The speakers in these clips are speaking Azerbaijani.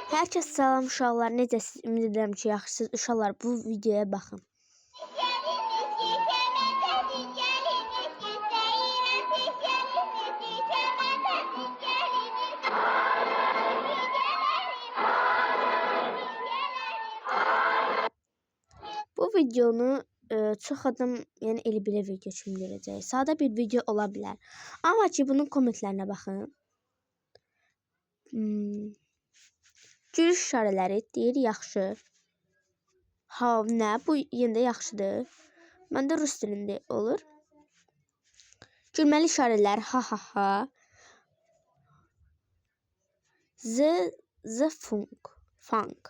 Hər kəs salam uşaqlar, necəsiz? Ümid edirəm ki, yaxşısınız. Uşaqlar, bu videoya baxın. Bu videonu çox adam, yəni elə belə video kimi görəcək. Sadə bir video ola bilər. Amma ki, bunun kommentlərinə baxın. Gülüş işarələri deyir yaxşı. Ha, nə? Bu yenə də yaxşıdır. Məndə rus dilində olur. Gülməli işarələr ha ha ha. Funk.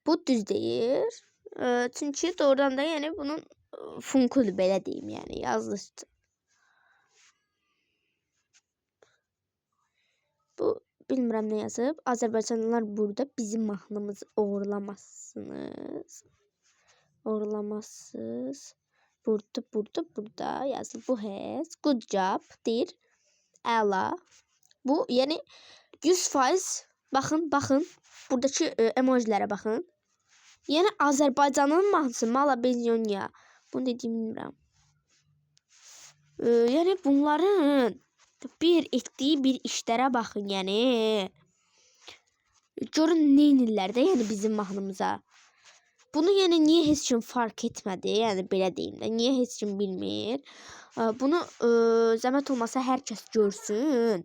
Bu düz deyir. Çünki doğrudan da yəni bunun funkudur, belə deyim, yəni yazılışdı. Bu bilmirəm nə yazıb. Azərbaycanlılar burada bizim mahnımızı oğurlamasız. Burada yazılıb. Bu hez. Good job deyir. Əla. Bu yəni 100%. Baxın. Buradakı emojilərə baxın. Yəni Azərbaycanın mahnısı Mala Bezyonya. Bunu dediyimi bilmirəm. Yəni bunların bir etdiyi bir işlərə baxın, yəni. Görün neynirlər də, yəni bizim mahnımıza. Bunu yəni niyə heç kim fark etmədi? Yəni belə deyim də, niyə heç kim bilmir? Bunu zəhmət olmasa hər kəs görsün.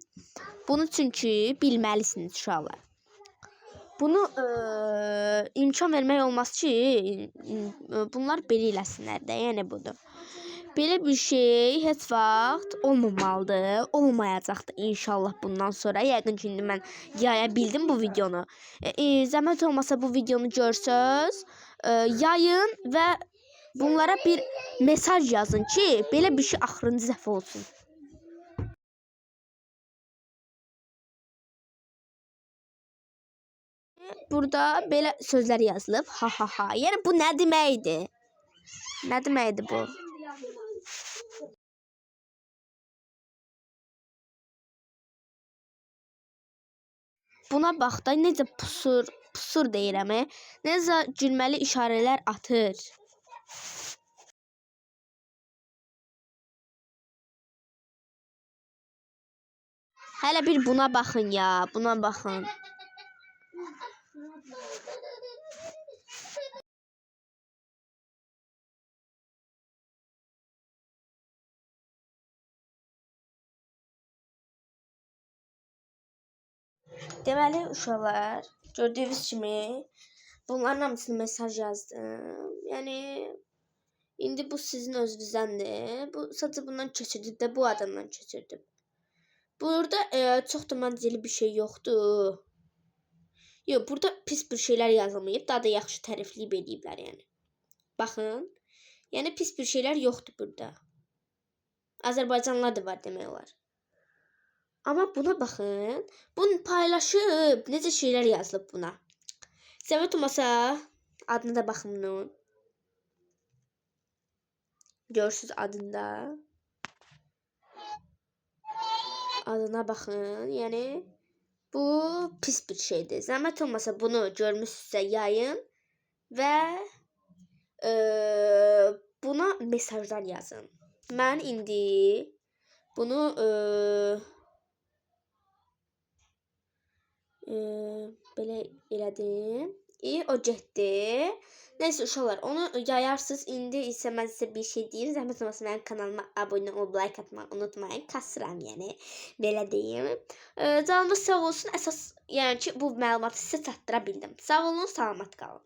Bunu çünki bilməlisiniz uşaqlar. Bunu imkan vermək olmaz ki, bunlar belə eləsinlər də, yəni budur. Belə bir şey heç vaxt olmamalıdır, olmayacaqdır inşallah bundan sonra. Yəqin ki, indi mən yaya bildim bu videonu. Zəhmət olmasa bu videonu görsəz, yayın və bunlara bir mesaj yazın ki, belə bir şey axırıncı dəfə olsun. Burada belə sözlər yazılıb. Ha ha ha. Yəni bu nə deməkdir? Nə deməkdir bu? Buna bax da necə pusur deyirəm. Necə gülməli işarələr atır. Hələ bir buna baxın ya, buna baxın. Deməli uşaqlar, gördüyünüz kimi bunların hamısını mesaj yazdım. Yəni indi bu sizin özünüzdəndir. Bu sadəcə bundan keçirdim də bu adamdan keçirdim. Burada çox da məncəli bir şey yoxdur. Yox, burada pis bir şeylər yazılmayıb, daha da yaxşı tərifləyib ediblər yəni. Baxın. Yəni pis bir şeylər yoxdur burada. Azərbaycanlılar da var demək olar. Amma buna baxın. Bunu paylaşıb necə şeylər yazılıb buna. Zəhmət olmasa adına da baxın bunun. Görürsünüz adında. Adına baxın. Yəni bu pis bir şeydir. Zəhmət olmasa bunu görmüşsünüzsə yayın və buna mesajlar yazın. Mən indi bunu belə elədim. O getdi. Neyse uşaqlar, onu yayarsınız. İndi isə mən sizə bir şey deyim. Zəhmət olmasa mənim kanalıma abunə olub like atmağı unutmayın. Kasıram yəni. Belə deyim. Canınız sağ olsun. Əsas yəni ki bu məlumatı sizə çatdıra bildim. Sağ olun, salamat qalın.